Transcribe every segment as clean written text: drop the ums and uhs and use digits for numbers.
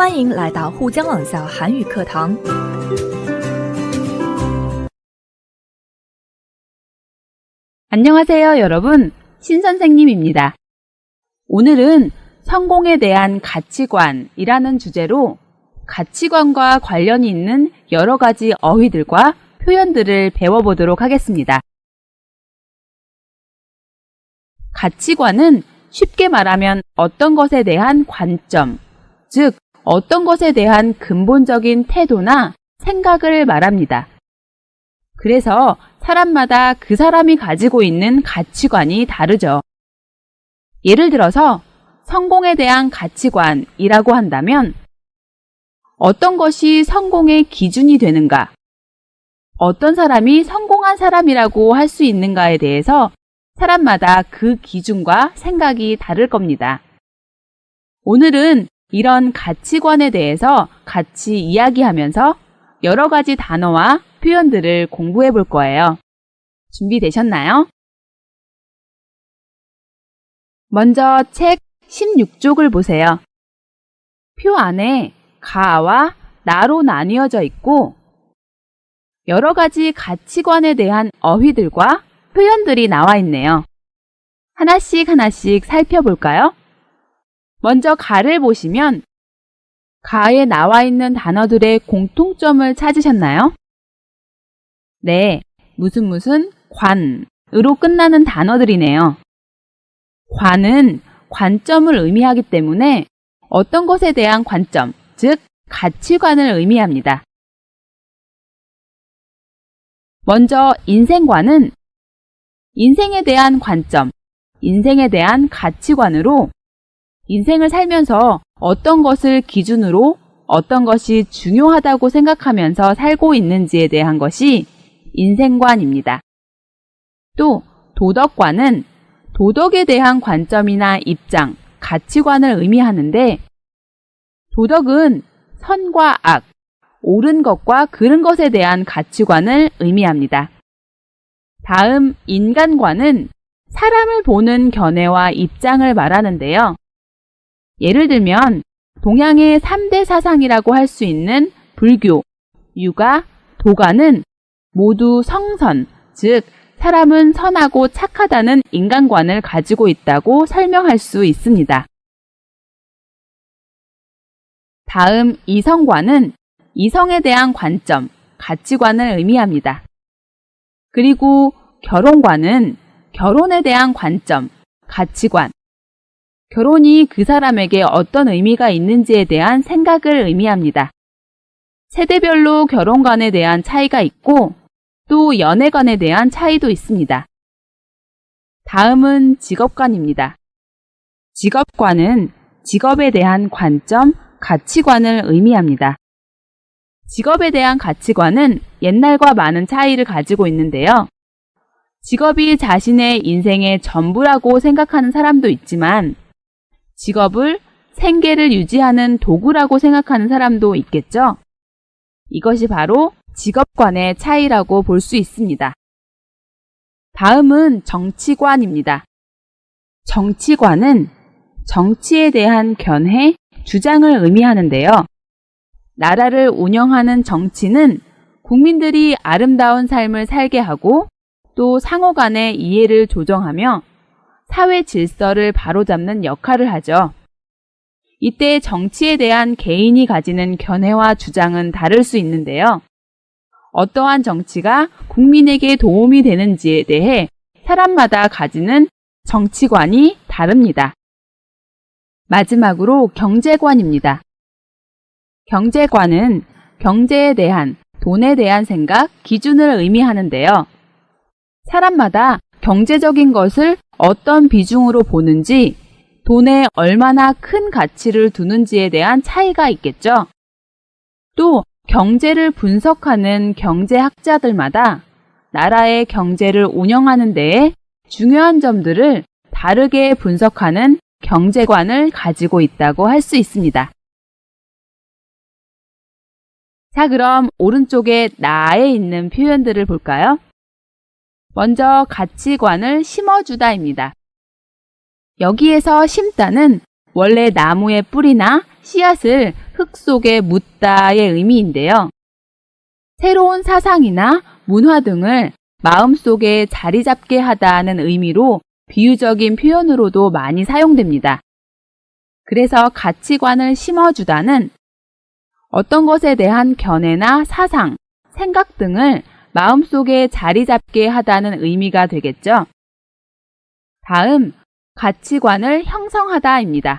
欢迎来到沪江网校韩语课堂。 안녕하세요, 여러분. 신선생님입니다. 오늘은 성공에 대한 가치관이라는 주제로 가치관과 관련이 있는 여러 가지 어휘들과 표현들을 배워보도록 하겠습니다. 가치관은 쉽게 말하면 어떤 것에 대한 관점, 즉 어떤 것에 대한 근본적인 태도나 생각을 말합니다. 그래서 사람마다 그 사람이 가지고 있는 가치관이 다르죠. 예를 들어서 성공에 대한 가치관이라고 한다면 어떤 것이 성공의 기준이 되는가, 어떤 사람이 성공한 사람이라고 할 수 있는가에 대해서 사람마다 그 기준과 생각이 다를 겁니다. 오늘은 이런 가치관에 대해서 같이 이야기하면서 여러 가지 단어와 표현들을 공부해 볼 거예요. 준비되셨나요? 먼저 책 16쪽을 보세요. 표 안에 가와 나로 나뉘어져 있고 여러 가지 가치관에 대한 어휘들과 표현들이 나와 있네요. 하나씩 살펴볼까요? 먼저 가를 보시면 가에 나와 있는 단어들의 공통점을 찾으셨나요? 네, 무슨 관으로 끝나는 단어들이네요. 관은 관점을 의미하기 때문에 어떤 것에 대한 관점, 즉 가치관을 의미합니다. 먼저 인생관은 인생에 대한 관점, 인생에 대한 가치관으로 인생을 살면서 어떤 것을 기준으로 어떤 것이 중요하다고 생각하면서 살고 있는지에 대한 것이 인생관입니다. 또 도덕관은 도덕에 대한 관점이나 입장, 가치관을 의미하는데 도덕은 선과 악, 옳은 것과 그른 것에 대한 가치관을 의미합니다. 다음 인간관은 사람을 보는 견해와 입장을 말하는데요. 예를 들면 동양의 3대 사상이라고 할 수 있는 불교, 유가, 도가는 모두 성선, 즉 사람은 선하고 착하다는 인간관을 가지고 있다고 설명할 수 있습니다. 다음 이성관은 이성에 대한 관점, 가치관을 의미합니다. 그리고 결혼관은 결혼에 대한 관점, 가치관, 결혼이 그 사람에게 어떤 의미가 있는지에 대한 생각을 의미합니다. 세대별로 결혼관에 대한 차이가 있고 또 연애관에 대한 차이도 있습니다. 다음은 직업관입니다. 직업관은 직업에 대한 관점, 가치관을 의미합니다. 직업에 대한 가치관은 옛날과 많은 차이를 가지고 있는데요. 직업이 자신의 인생의 전부라고 생각하는 사람도 있지만 직업을 생계를 유지하는 도구라고 생각하는 사람도 있겠죠? 이것이 바로 직업관의 차이라고 볼 수 있습니다. 다음은 정치관입니다. 정치관은 정치에 대한 견해, 주장을 의미하는데요. 나라를 운영하는 정치는 국민들이 아름다운 삶을 살게 하고 또 상호 간의 이해를 조정하며 사회 질서를 바로잡는 역할을 하죠. 이때 정치에 대한 개인이 가지는 견해와 주장은 다를 수 있는데요. 어떠한 정치가 국민에게 도움이 되는지에 대해 사람마다 가지는 정치관이 다릅니다. 마지막으로 경제관입니다. 경제관은 경제에 대한, 돈에 대한 생각, 기준을 의미하는데요. 사람마다 경제적인 것을 어떤 비중으로 보는지, 돈에 얼마나 큰 가치를 두는지에 대한 차이가 있겠죠. 또 경제를 분석하는 경제학자들마다 나라의 경제를 운영하는 데에 중요한 점들을 다르게 분석하는 경제관을 가지고 있다고 할 수 있습니다. 자, 그럼 오른쪽에 나에 있는 표현들을 볼까요? 먼저 가치관을 심어주다입니다. 여기에서 심다는 원래 나무의 뿌리나 씨앗을 흙 속에 묻다의 의미인데요. 새로운 사상이나 문화 등을 마음속에 자리 잡게 하다는 의미로 비유적인 표현으로도 많이 사용됩니다. 그래서 가치관을 심어주다는 어떤 것에 대한 견해나 사상, 생각 등을 마음속에 자리 잡게 하다는 의미가 되겠죠. 다음, 가치관을 형성하다입니다.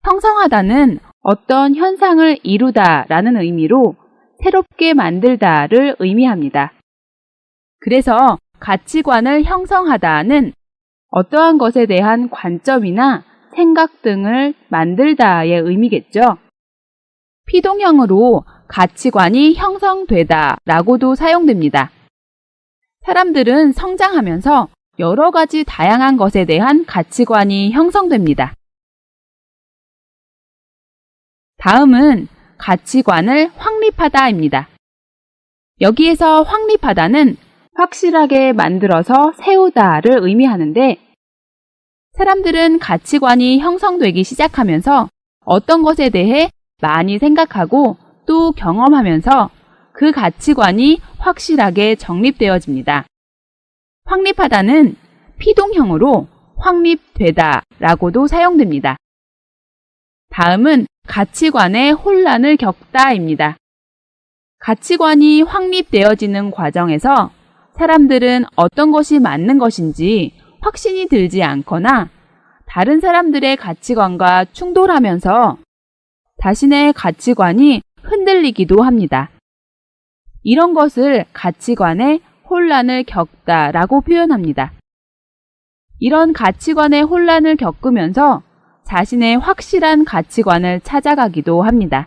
형성하다는 어떤 현상을 이루다라는 의미로 새롭게 만들다를 의미합니다. 그래서 가치관을 형성하다는 어떠한 것에 대한 관점이나 생각 등을 만들다의 의미겠죠. 피동형으로 가치관이 형성되다라고도 사용됩니다. 사람들은 성장하면서 여러 가지 다양한 것에 대한 가치관이 형성됩니다. 다음은 가치관을 확립하다입니다. 여기에서 확립하다는 확실하게 만들어서 세우다를 의미하는데, 사람들은 가치관이 형성되기 시작하면서 어떤 것에 대해 많이 생각하고 또 경험하면서 그 가치관이 확실하게 정립되어집니다. 확립하다는 피동형으로 확립되다라고도 사용됩니다. 다음은 가치관의 혼란을 겪다입니다. 가치관이 확립되어지는 과정에서 사람들은 어떤 것이 맞는 것인지 확신이 들지 않거나 다른 사람들의 가치관과 충돌하면서 자신의 가치관이 흔들리기도 합니다. 이런 것을 가치관의 혼란을 겪다라고 표현합니다. 이런 가치관의 혼란을 겪으면서 자신의 확실한 가치관을 찾아가기도 합니다.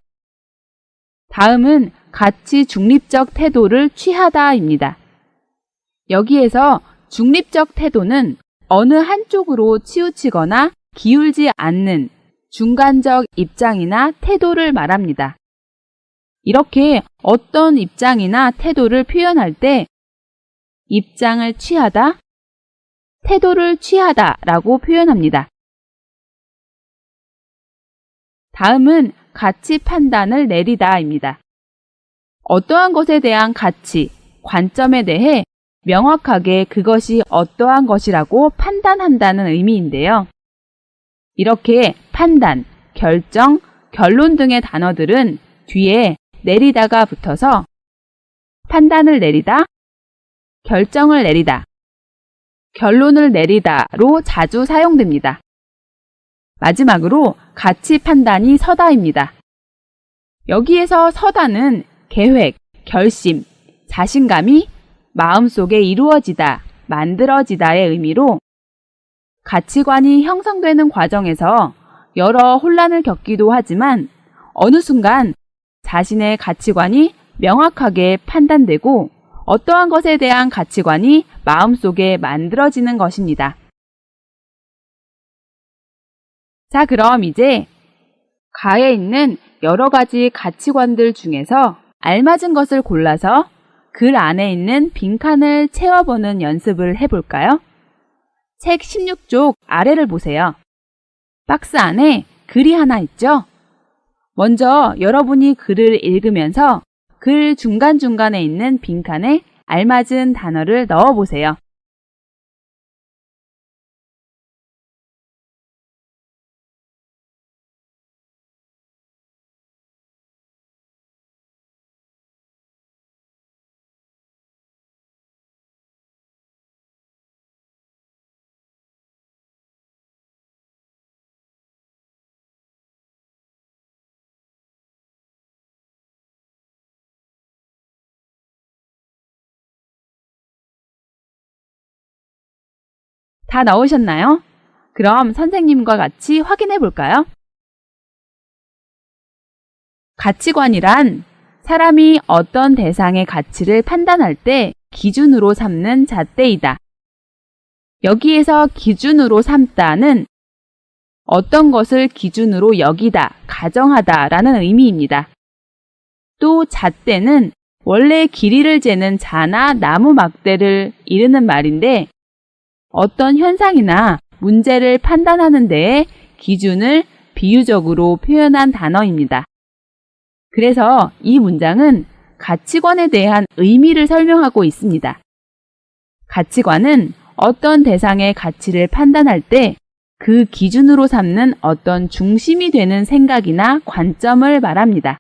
다음은 가치 중립적 태도를 취하다입니다. 여기에서 중립적 태도는 어느 한쪽으로 치우치거나 기울지 않는 중간적 입장이나 태도를 말합니다. 이렇게 어떤 입장이나 태도를 표현할 때 입장을 취하다, 태도를 취하다라고 표현합니다. 다음은 가치 판단을 내리다입니다. 어떠한 것에 대한 가치, 관점에 대해 명확하게 그것이 어떠한 것이라고 판단한다는 의미인데요. 이렇게 판단, 결정, 결론 등의 단어들은 뒤에 내리다가 붙어서 판단을 내리다, 결정을 내리다, 결론을 내리다로 자주 사용됩니다. 마지막으로 가치 판단이 서다입니다. 여기에서 서다는 계획, 결심, 자신감이 마음속에 이루어지다, 만들어지다의 의미로 가치관이 형성되는 과정에서 여러 혼란을 겪기도 하지만 어느 순간 자신의 가치관이 명확하게 판단되고 어떠한 것에 대한 가치관이 마음속에 만들어지는 것입니다. 자, 그럼 이제 가에 있는 여러 가지 가치관들 중에서 알맞은 것을 골라서 글 안에 있는 빈칸을 채워보는 연습을 해볼까요? 책 16쪽 아래를 보세요. 박스 안에 글이 하나 있죠? 먼저 여러분이 글을 읽으면서 글 중간중간에 있는 빈칸에 알맞은 단어를 넣어보세요. 다 넣으셨나요? 그럼 선생님과 같이 확인해 볼까요? 가치관이란 사람이 어떤 대상의 가치를 판단할 때 기준으로 삼는 잣대이다. 여기에서 기준으로 삼다는 어떤 것을 기준으로 여기다, 가정하다 라는 의미입니다. 또 잣대는 원래 길이를 재는 자나 나무 막대를 이르는 말인데 어떤 현상이나 문제를 판단하는 데에 기준을 비유적으로 표현한 단어입니다. 그래서 이 문장은 가치관에 대한 의미를 설명하고 있습니다. 가치관은 어떤 대상의 가치를 판단할 때 그 기준으로 삼는 어떤 중심이 되는 생각이나 관점을 말합니다.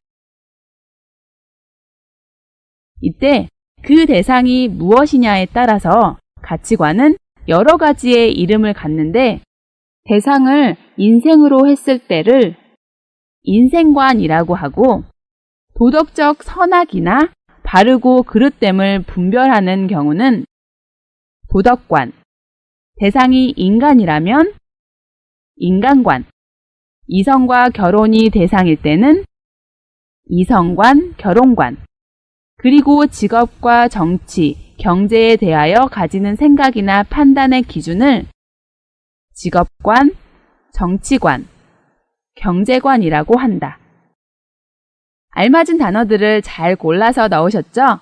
이때 그 대상이 무엇이냐에 따라서 가치관은 여러 가지의 이름을 갖는데 대상을 인생으로 했을 때를 인생관이라고 하고 도덕적 선악이나 바르고 그릇됨을 분별하는 경우는 도덕관, 대상이 인간이라면 인간관, 이성과 결혼이 대상일 때는 이성관, 결혼관, 그리고 직업과 정치, 경제에 대하여 가지는 생각이나 판단의 기준을 직업관, 정치관, 경제관이라고 한다. 알맞은 단어들을 잘 골라서 넣으셨죠?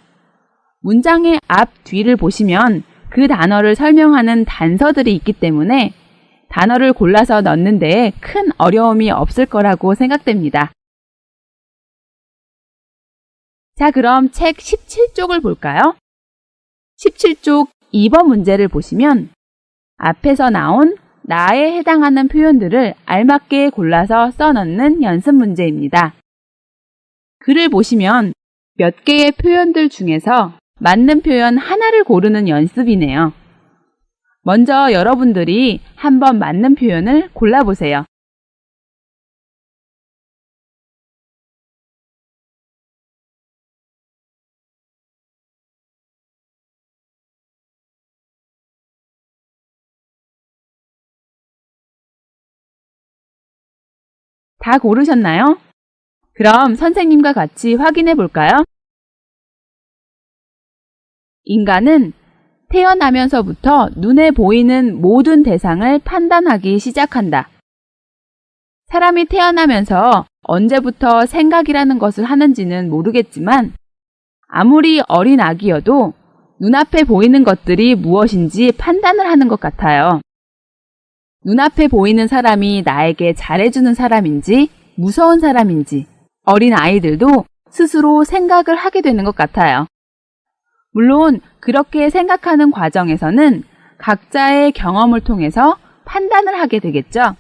문장의 앞, 뒤를 보시면 그 단어를 설명하는 단서들이 있기 때문에 단어를 골라서 넣는 데에 큰 어려움이 없을 거라고 생각됩니다. 자, 그럼 책 17쪽을 볼까요? 17쪽 2번 문제를 보시면 앞에서 나온 나에 해당하는 표현들을 알맞게 골라서 써넣는 연습 문제입니다. 글을 보시면 몇 개의 표현들 중에서 맞는 표현 하나를 고르는 연습이네요. 먼저 여러분들이 한번 맞는 표현을 골라보세요. 다 고르셨나요? 그럼 선생님과 같이 확인해 볼까요? 인간은 태어나면서부터 눈에 보이는 모든 대상을 판단하기 시작한다. 사람이 태어나면서 언제부터 생각이라는 것을 하는지는 모르겠지만 아무리 어린 아기여도 눈앞에 보이는 것들이 무엇인지 판단을 하는 것 같아요. 눈앞에 보이는 사람이 나에게 잘해주는 사람인지 무서운 사람인지 어린 아이들도 스스로 생각을 하게 되는 것 같아요. 물론 그렇게 생각하는 과정에서는 각자의 경험을 통해서 판단을 하게 되겠죠.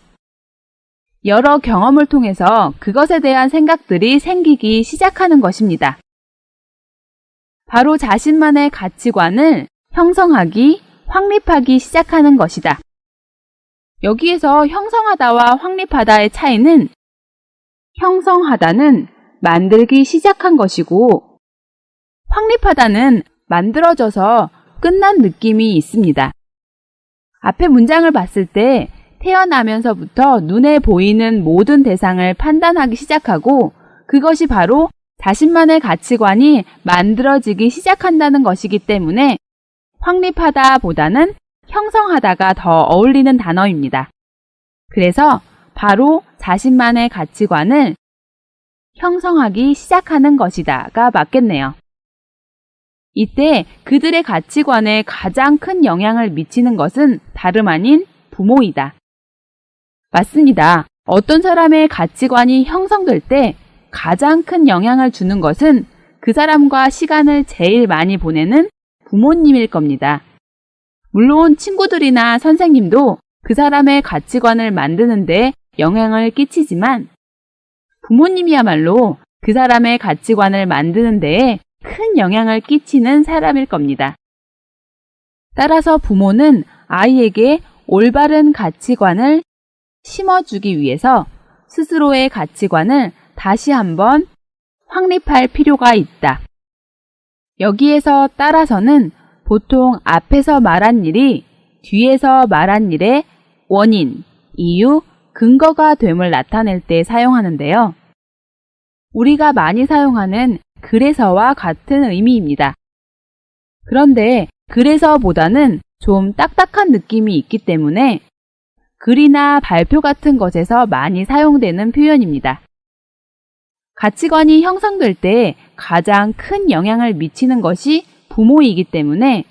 여러 경험을 통해서 그것에 대한 생각들이 생기기 시작하는 것입니다. 바로 자신만의 가치관을 형성하기, 확립하기 시작하는 것이다. 여기에서 형성하다와 확립하다의 차이는 형성하다는 만들기 시작한 것이고 확립하다는 만들어져서 끝난 느낌이 있습니다. 앞에 문장을 봤을 때 태어나면서부터 눈에 보이는 모든 대상을 판단하기 시작하고 그것이 바로 자신만의 가치관이 만들어지기 시작한다는 것이기 때문에 확립하다 보다는 형성하다가 더 어울리는 단어입니다. 그래서 바로 자신만의 가치관을 형성하기 시작하는 것이다가 맞겠네요. 이때 그들의 가치관에 가장 큰 영향을 미치는 것은 다름 아닌 부모이다. 맞습니다. 어떤 사람의 가치관이 형성될 때 가장 큰 영향을 주는 것은 그 사람과 시간을 제일 많이 보내는 부모님일 겁니다. 물론 친구들이나 선생님도 그 사람의 가치관을 만드는 데 영향을 끼치지만 부모님이야말로 그 사람의 가치관을 만드는 데에 큰 영향을 끼치는 사람일 겁니다. 따라서 부모는 아이에게 올바른 가치관을 심어주기 위해서 스스로의 가치관을 다시 한번 확립할 필요가 있다. 여기에서 따라서는 보통 앞에서 말한 일이 뒤에서 말한 일의 원인, 이유, 근거가 됨을 나타낼 때 사용하는데요. 우리가 많이 사용하는 그래서와 같은 의미입니다. 그런데 그래서보다는 좀 딱딱한 느낌이 있기 때문에 글이나 발표 같은 것에서 많이 사용되는 표현입니다. 가치관이 형성될 때 가장 큰 영향을 미치는 것이 부모이기 때문에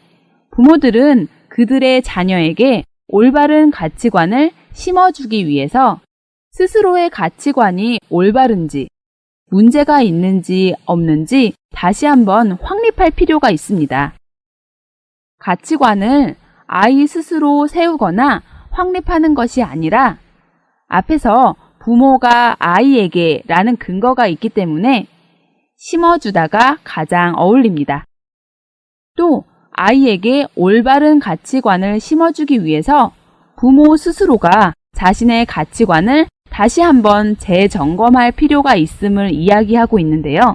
부모들은 그들의 자녀에게 올바른 가치관을 심어주기 위해서 스스로의 가치관이 올바른지, 문제가 있는지 없는지 다시 한번 확립할 필요가 있습니다. 가치관을 아이 스스로 세우거나 확립하는 것이 아니라 앞에서 부모가 아이에게 라는 근거가 있기 때문에 심어주다가 가장 어울립니다. 또 아이에게 올바른 가치관을 심어주기 위해서 부모 스스로가 자신의 가치관을 다시 한번 재점검할 필요가 있음을 이야기하고 있는데요.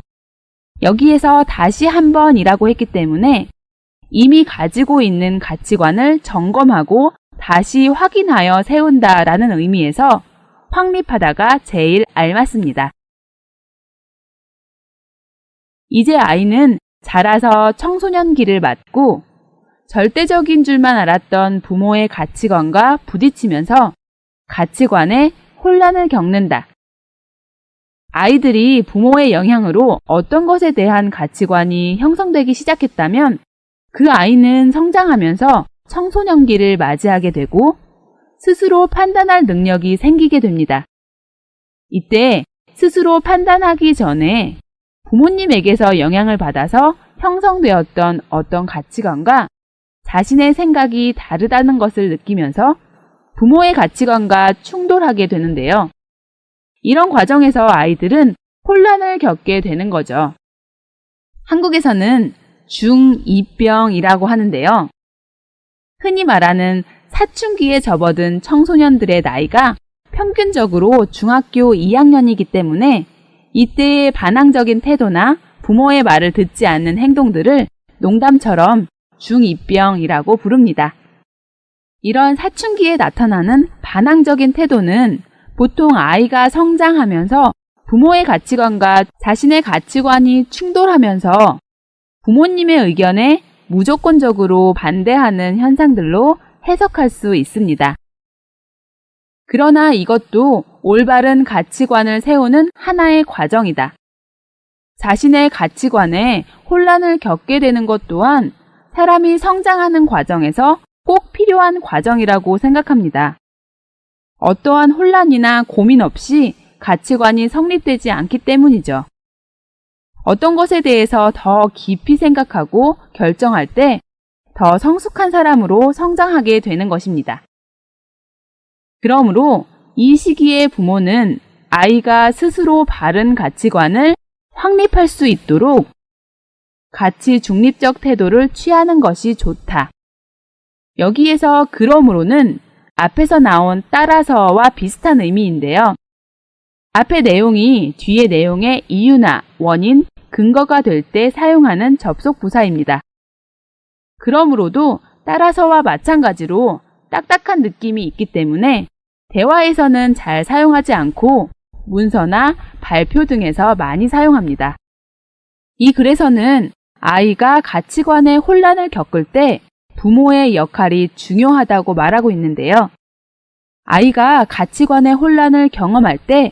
여기에서 다시 한번이라고 했기 때문에 이미 가지고 있는 가치관을 점검하고 다시 확인하여 세운다라는 의미에서 확립하다가 제일 알맞습니다. 이제 아이는 자라서 청소년기를 맞고 절대적인 줄만 알았던 부모의 가치관과 부딪히면서 가치관에 혼란을 겪는다. 아이들이 부모의 영향으로 어떤 것에 대한 가치관이 형성되기 시작했다면 그 아이는 성장하면서 청소년기를 맞이하게 되고 스스로 판단할 능력이 생기게 됩니다. 이때 스스로 판단하기 전에 부모님에게서 영향을 받아서 형성되었던 어떤 가치관과 자신의 생각이 다르다는 것을 느끼면서 부모의 가치관과 충돌하게 되는데요. 이런 과정에서 아이들은 혼란을 겪게 되는 거죠. 한국에서는 중2병이라고 하는데요. 흔히 말하는 사춘기에 접어든 청소년들의 나이가 평균적으로 중학교 2학년이기 때문에 이때의 반항적인 태도나 부모의 말을 듣지 않는 행동들을 농담처럼 중2병이라고 부릅니다. 이런 사춘기에 나타나는 반항적인 태도는 보통 아이가 성장하면서 부모의 가치관과 자신의 가치관이 충돌하면서 부모님의 의견에 무조건적으로 반대하는 현상들로 해석할 수 있습니다. 그러나 이것도 올바른 가치관을 세우는 하나의 과정이다. 자신의 가치관에 혼란을 겪게 되는 것 또한 사람이 성장하는 과정에서 꼭 필요한 과정이라고 생각합니다. 어떠한 혼란이나 고민 없이 가치관이 성립되지 않기 때문이죠. 어떤 것에 대해서 더 깊이 생각하고 결정할 때 더 성숙한 사람으로 성장하게 되는 것입니다. 그러므로 이 시기에 부모는 아이가 스스로 바른 가치관을 확립할 수 있도록 가치 중립적 태도를 취하는 것이 좋다. 여기에서 그러므로는 앞에서 나온 따라서와 비슷한 의미인데요. 앞의 내용이 뒤의 내용의 이유나 원인, 근거가 될 때 사용하는 접속 부사입니다. 그러므로도 따라서와 마찬가지로 딱딱한 느낌이 있기 때문에 대화에서는 잘 사용하지 않고 문서나 발표 등에서 많이 사용합니다. 이 글에서는 아이가 가치관의 혼란을 겪을 때 부모의 역할이 중요하다고 말하고 있는데요. 아이가 가치관의 혼란을 경험할 때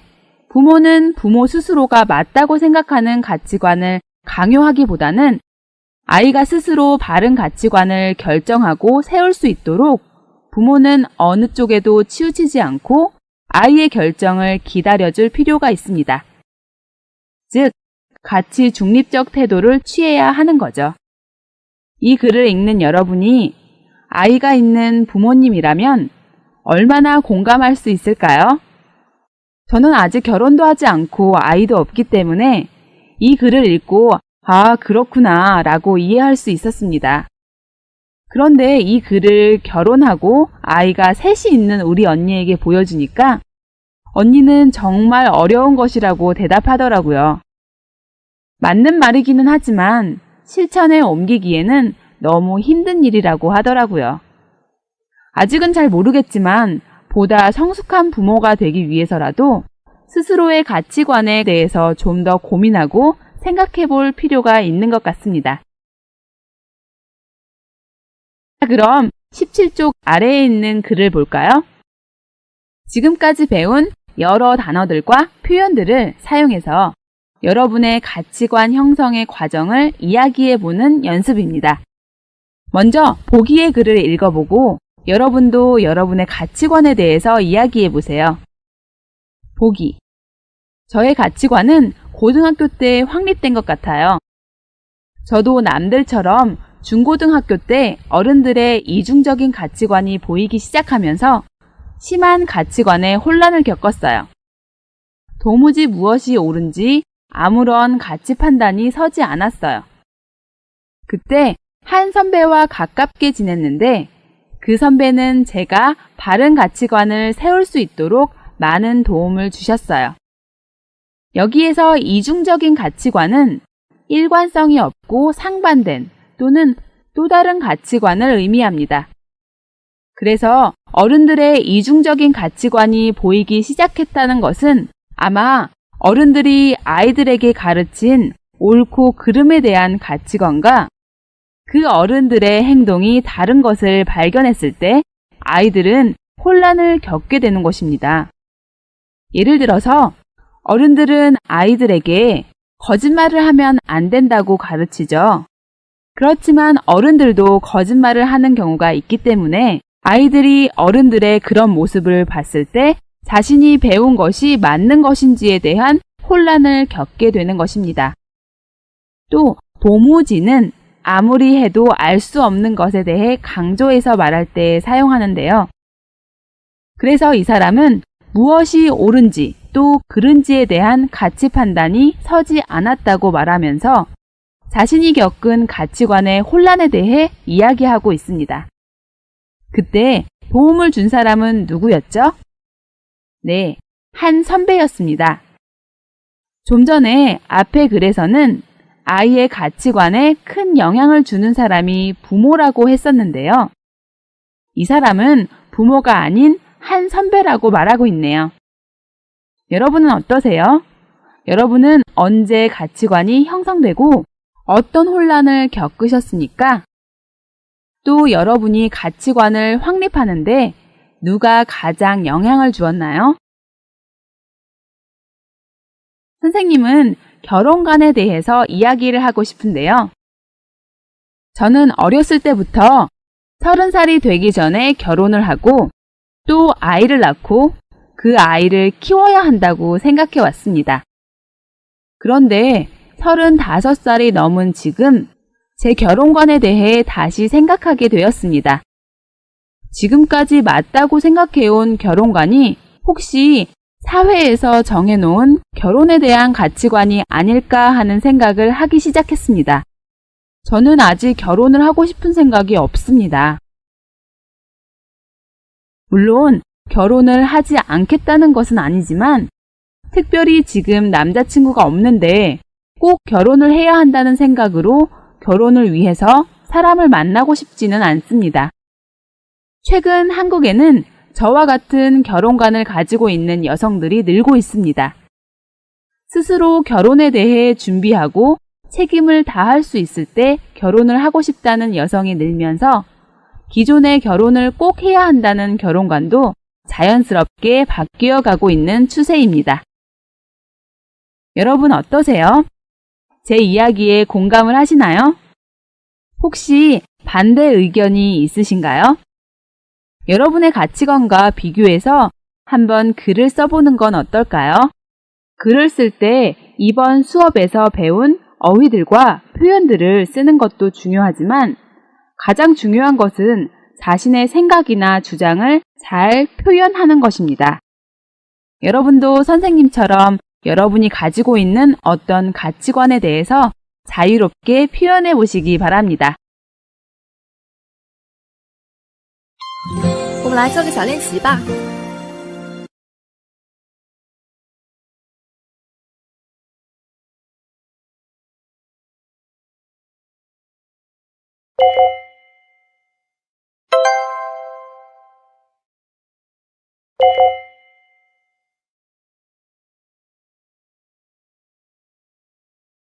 부모는 부모 스스로가 맞다고 생각하는 가치관을 강요하기보다는 아이가 스스로 바른 가치관을 결정하고 세울 수 있도록 부모는 어느 쪽에도 치우치지 않고 아이의 결정을 기다려줄 필요가 있습니다. 즉, 가치 중립적 태도를 취해야 하는 거죠. 이 글을 읽는 여러분이 아이가 있는 부모님이라면 얼마나 공감할 수 있을까요? 저는 아직 결혼도 하지 않고 아이도 없기 때문에 이 글을 읽고 아, 그렇구나 라고 이해할 수 있었습니다. 그런데 이 글을 결혼하고 아이가 셋이 있는 우리 언니에게 보여주니까 언니는 정말 어려운 것이라고 대답하더라고요. 맞는 말이기는 하지만 실천에 옮기기에는 너무 힘든 일이라고 하더라고요. 아직은 잘 모르겠지만 보다 성숙한 부모가 되기 위해서라도 스스로의 가치관에 대해서 좀 더 고민하고 생각해 볼 필요가 있는 것 같습니다. 그럼 17쪽 아래에 있는 글을 볼까요? 지금까지 배운 여러 단어들과 표현들을 사용해서 여러분의 가치관 형성의 과정을 이야기해 보는 연습입니다. 먼저 보기의 글을 읽어보고 여러분도 여러분의 가치관에 대해서 이야기해 보세요. 보기. 저의 가치관은 고등학교 때 확립된 것 같아요. 저도 남들처럼 중고등학교 때 어른들의 이중적인 가치관이 보이기 시작하면서 심한 가치관의 혼란을 겪었어요. 도무지 무엇이 옳은지 아무런 가치 판단이 서지 않았어요. 그때 한 선배와 가깝게 지냈는데 그 선배는 제가 바른 가치관을 세울 수 있도록 많은 도움을 주셨어요. 여기에서 이중적인 가치관은 일관성이 없고 상반된 또는 또 다른 가치관을 의미합니다. 그래서 어른들의 이중적인 가치관이 보이기 시작했다는 것은 아마 어른들이 아이들에게 가르친 옳고 그름에 대한 가치관과 그 어른들의 행동이 다른 것을 발견했을 때 아이들은 혼란을 겪게 되는 것입니다. 예를 들어서 어른들은 아이들에게 거짓말을 하면 안 된다고 가르치죠. 그렇지만 어른들도 거짓말을 하는 경우가 있기 때문에 아이들이 어른들의 그런 모습을 봤을 때 자신이 배운 것이 맞는 것인지에 대한 혼란을 겪게 되는 것입니다. 또 도무지는 아무리 해도 알 수 없는 것에 대해 강조해서 말할 때 사용하는데요. 그래서 이 사람은 무엇이 옳은지 또 그른지에 대한 가치 판단이 서지 않았다고 말하면서 자신이 겪은 가치관의 혼란에 대해 이야기하고 있습니다. 그때 도움을 준 사람은 누구였죠? 네, 한 선배였습니다. 좀 전에 앞의 글에서는 아이의 가치관에 큰 영향을 주는 사람이 부모라고 했었는데요. 이 사람은 부모가 아닌 한 선배라고 말하고 있네요. 여러분은 어떠세요? 여러분은 언제 가치관이 형성되고 어떤 혼란을 겪으셨습니까? 또 여러분이 가치관을 확립하는데 누가 가장 영향을 주었나요? 선생님은 결혼관에 대해서 이야기를 하고 싶은데요. 저는 어렸을 때부터 30살이 되기 전에 결혼을 하고 또 아이를 낳고 그 아이를 키워야 한다고 생각해 왔습니다. 그런데 35살이 넘은 지금 제 결혼관에 대해 다시 생각하게 되었습니다. 지금까지 맞다고 생각해온 결혼관이 혹시 사회에서 정해놓은 결혼에 대한 가치관이 아닐까 하는 생각을 하기 시작했습니다. 저는 아직 결혼을 하고 싶은 생각이 없습니다. 물론 결혼을 하지 않겠다는 것은 아니지만 특별히 지금 남자친구가 없는데 꼭 결혼을 해야 한다는 생각으로 결혼을 위해서 사람을 만나고 싶지는 않습니다. 최근 한국에는 저와 같은 결혼관을 가지고 있는 여성들이 늘고 있습니다. 스스로 결혼에 대해 준비하고 책임을 다할 수 있을 때 결혼을 하고 싶다는 여성이 늘면서 기존의 결혼을 꼭 해야 한다는 결혼관도 자연스럽게 바뀌어 가고 있는 추세입니다. 여러분 어떠세요? 제 이야기에 공감을 하시나요? 혹시 반대 의견이 있으신가요? 여러분의 가치관과 비교해서 한번 글을 써보는 건 어떨까요? 글을 쓸 때 이번 수업에서 배운 어휘들과 표현들을 쓰는 것도 중요하지만 가장 중요한 것은 자신의 생각이나 주장을 잘 표현하는 것입니다. 여러분도 선생님처럼 여러분이 가지고 있는 어떤 가치관에 대해서 자유롭게 표현해 보시기 바랍니다. 我们来做个小练习吧。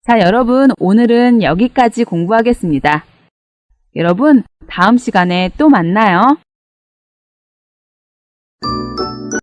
자, 여러분 오늘은 여기까지 공부하겠습니다. 여러분 다음 시간에 또 만나요.